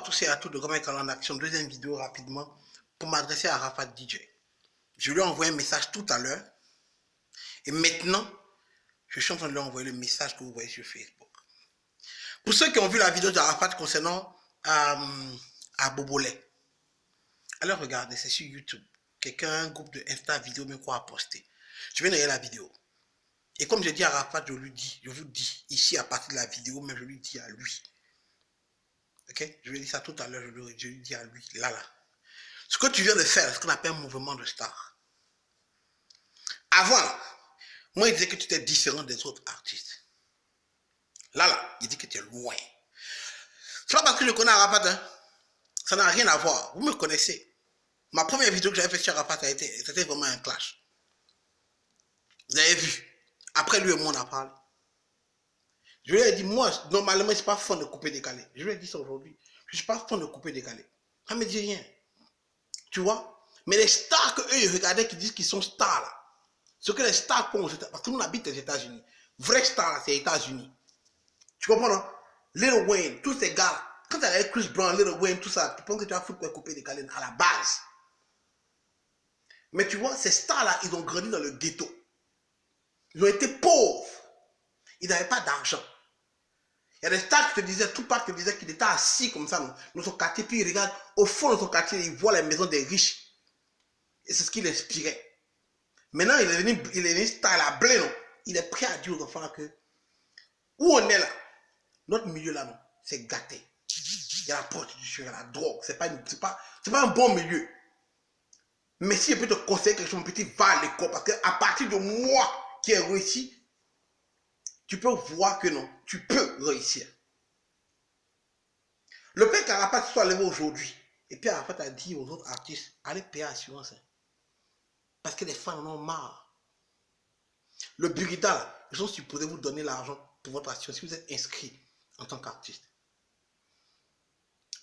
tous et à tous de Grand en Action, deuxième vidéo rapidement pour m'adresser à Arafat DJ. Je lui ai envoyé un message tout à l'heure et maintenant, je suis en train de lui envoyer le message que vous voyez sur Facebook. Pour ceux qui ont vu la vidéo d'Arafat concernant à Bobolé, alors regardez, c'est sur YouTube. Quelqu'un, un groupe de Insta vidéo, me croit à poster. Je viens de regarder la vidéo. Et comme je dis à Arafat, je vous dis, ici à partir de la vidéo, mais je lui dis à lui. Ok? Je lui ai dit ça tout à l'heure, je lui dis à lui, là. Ce que tu viens de faire, c'est ce qu'on appelle un mouvement de star. Avant, moi, il disait que tu étais différent des autres artistes. Là, il dit que tu es loin. C'est pas parce que je connais Arafat, hein. Ça n'a rien à voir. Vous me connaissez. Ma première vidéo que j'avais faite sur Arafat, c'était vraiment un clash. Vous avez vu. Après, lui et moi, on a parlé. Je lui ai dit, moi, normalement, je ne suis pas fan de couper décalé. Je lui ai dit ça aujourd'hui. Je ne suis pas fan de couper décalé. Ça ne me dit rien. Tu vois? Mais les stars qu'eux, ils regardaient, qui disent qu'ils sont stars, là. Ce que les stars font aux États-Unis, parce que nous, on habite aux États-Unis. Vrai star, là, c'est les États-Unis. Tu comprends, non? Little Wayne, tous ces gars, quand tu as Chris Brown, Little Wayne, tout ça, tu penses que tu vas foutre quoi couper décalé à la base. Mais tu vois, ces stars-là, ils ont grandi dans le ghetto. Ils ont été pauvres. Ils n'avaient pas d'argent. Il y a des stars qui te disaient, Tupac te disait qu'il était assis comme ça dans son quartier, puis il regarde au fond de son quartier, il voit les maisons des riches. Et c'est ce qui l'inspirait. Maintenant, il est devenu star, il a blé, non? Il est prêt à dire aux enfants que, où on est là, notre milieu là, non, c'est gâté. Il y a la prostitution, il y a la drogue, c'est pas un bon milieu. Mais si je peux te conseiller quelque chose, mon petit, va à l'école, parce qu'à partir de moi qui ai réussi, tu peux voir que non, tu peux réussir. Le fait qu'Arafat soit levé aujourd'hui, et puis Arafat a dit aux autres artistes, allez payer assurance. Parce que les fans en ont marre. Le Burida, ils sont supposés vous donner l'argent pour votre assurance si vous êtes inscrit en tant qu'artiste.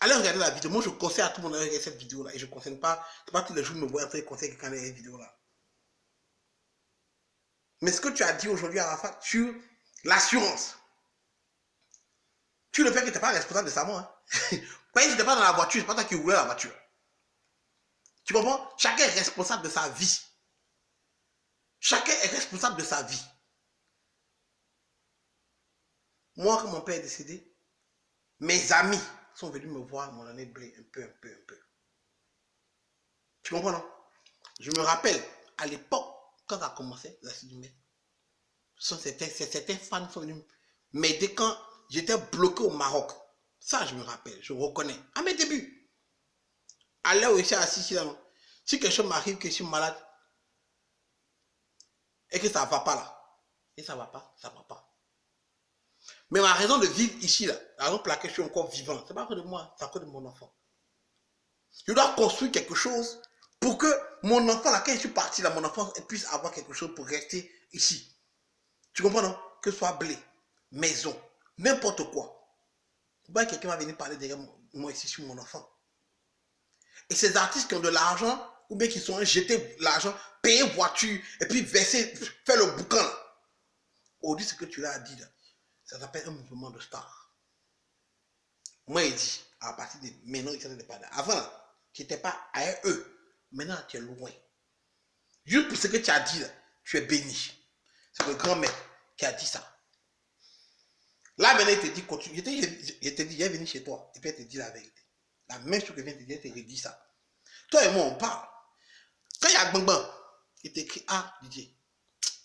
Allez regarder la vidéo. Moi, je conseille à tout le monde de regarder cette vidéo-là. Et je ne conseille pas, c'est pas tous les jours que je me vois en train de conseiller quelqu'un de cette vidéo-là. Mais ce que tu as dit aujourd'hui, Arafat, sur l'assurance, tu le fais que tu n'es pas responsable de sa mort. Hein. Quand il n'était pas dans la voiture, c'est pas toi qui roulais la voiture. Tu comprends? Chacun est responsable de sa vie. Chacun est responsable de sa vie. Moi, quand mon père est décédé, mes amis sont venus me voir mon année de blé, un peu. Tu comprends, non? Je me rappelle, à l'époque, quand ça a commencé, certains fans sont venus m'aider quand j'étais bloqué au Maroc. Ça, je me rappelle, je reconnais. À mes débuts. À l'heure où je suis assis là, non? Si quelque chose m'arrive, que je suis malade, et que ça ne va pas là, et ça ne va pas. Mais ma raison de vivre ici, là, la raison pour laquelle je suis encore vivant, c'est pas à cause de moi, c'est à cause de mon enfant. Je dois construire quelque chose pour que mon enfant, là, quand je suis parti, là, mon enfant puisse avoir quelque chose pour rester ici. Tu comprends, non? Que ce soit blé, maison, n'importe quoi. Pourquoi quelqu'un va venir parler derrière moi ici sur mon enfant? Et ces artistes qui ont de l'argent, ou bien qui sont jetés l'argent, payer voiture, et puis verser, faire le boucan, là. Aujourd'hui, ce que tu l'as dit, là, ça s'appelle un mouvement de star. Moi, il dit, à partir de maintenant, il ne pas là. Avant, tu n'étais pas à eux. Maintenant, tu es loin. Juste pour ce que tu as dit, là, tu es béni. C'est le grand maître qui a dit ça. Là, maintenant, il te dit, continue. Il te dit, il est venu chez toi. Et puis, il te dit la vérité. La même chose que vient te dire, il te redit ça. Toi et moi, on parle. Quand il y a Bang Bang, il t'écrit, ah, Didier,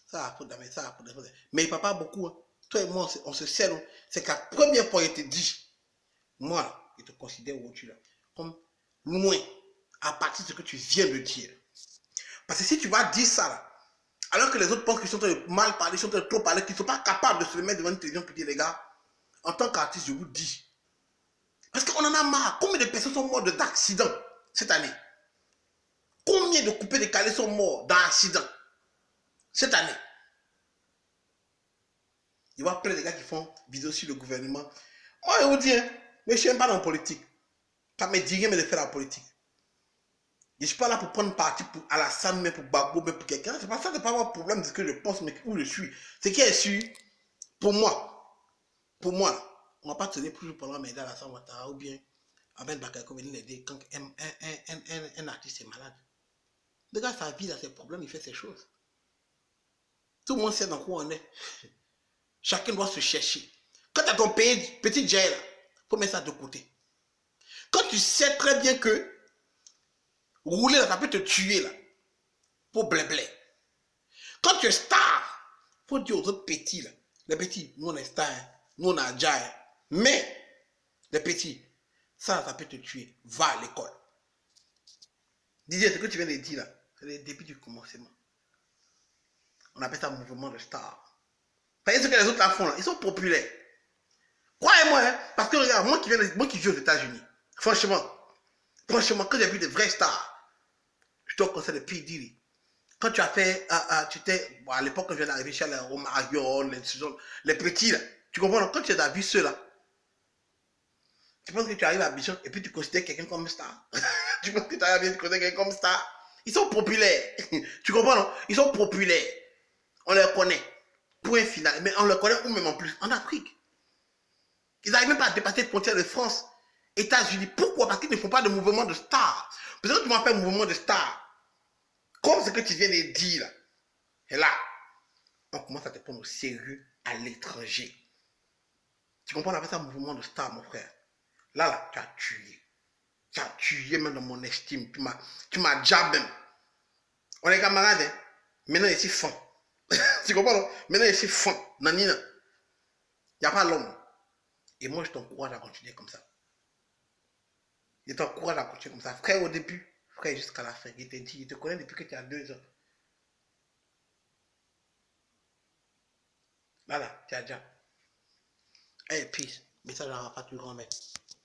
ça va foutre d'amener, ça va foutre d'amener. Mais il ne parle pas beaucoup. Hein. Toi et moi, on se sert. C'est que la première fois, il te dit, moi, il te considère où tu es là, comme loin, à partir de ce que tu viens de dire. Parce que si tu vas dire ça, là, alors que les autres pensent qu'ils sont en train de mal parler, ils sont en train de trop parler, qu'ils ne sont pas capables de se mettre devant une télévision pour dire, les gars, en tant qu'artiste, je vous dis. Parce qu'on en a marre. Combien de personnes sont mortes d'accidents cette année? Combien de coupés décalés sont morts dans l'accident cette année? Il y a plein de gars qui font vidéo sur le gouvernement. Moi, je vous dis, hein, mais je ne suis même pas dans la politique. Ça me dit rien de faire la politique. Je ne suis pas là pour prendre parti pour Alassane, mais pour Gbagbo, mais pour quelqu'un. C'est pas ça, c'est pas mon problème de ce que je pense, mais où je suis. Ce qui est sûr, pour moi, on ne va pas tenir plus pendant Maïda Alassane Ouattara ou bien Ahmed Bakayoko venait l'aider quand un artiste est malade. Le gars, sa vie, il a ses problèmes, il fait ses choses. Tout le monde sait dans quoi on est. Chacun doit se chercher. Quand tu as ton petit jet, il faut mettre ça de côté. Quand tu sais très bien que rouler, là, ça peut te tuer, là, pour blé. Quand tu es star, il faut dire aux autres petits, là, les petits, nous on est star, nous on a déjà, mais les petits, ça peut te tuer. Va à l'école. Didier, ce que tu viens de dire là, c'est le début du commencement. On appelle ça mouvement de star. Voyez ce que les autres là font là, ils sont populaires. Croyez-moi, hein, parce que regarde, moi qui vis aux États-Unis, franchement, quand j'ai vu des vrais stars, je te conseille le P. Diddy. Quand tu as fait, tu étais, à l'époque quand je viens d'arriver chez les Romarion, les petits là, tu comprends, quand tu as vu ceux-là, tu penses que tu arrives à Bichon et puis tu considères quelqu'un comme star. Tu penses que tu arrives à tu considères quelqu'un comme star. Ils sont populaires. Tu comprends, non? Ils sont populaires. On les connaît. Point final. Mais on les connaît ou même en plus en Afrique. Ils n'arrivent même pas à dépasser les frontières de France, États-Unis. Pourquoi? Parce qu'ils ne font pas de mouvement de star. Peut-être que tu m'appelles mouvement de star. Comme ce que tu viens de dire là. Et là, on commence à te prendre au sérieux à l'étranger. Tu comprends? On appelle ça mouvement de star, mon frère. Là, tu as tué. Tu as tué même dans mon estime. Tu m'as déjà même. On est camarades, hein? Maintenant, ici, fond. Tu comprends, non? Maintenant, ici, fond. Nanina. Il n'y a pas l'homme. Et moi, je t'encourage à continuer comme ça. Je t'encourage à continuer comme ça. Frère, au début, frère, jusqu'à la fin. Il te dit, il te connaît depuis que tu as 2 ans. Voilà, tu as déjà. Hey, peace. Message à Rafa, tu grand mec.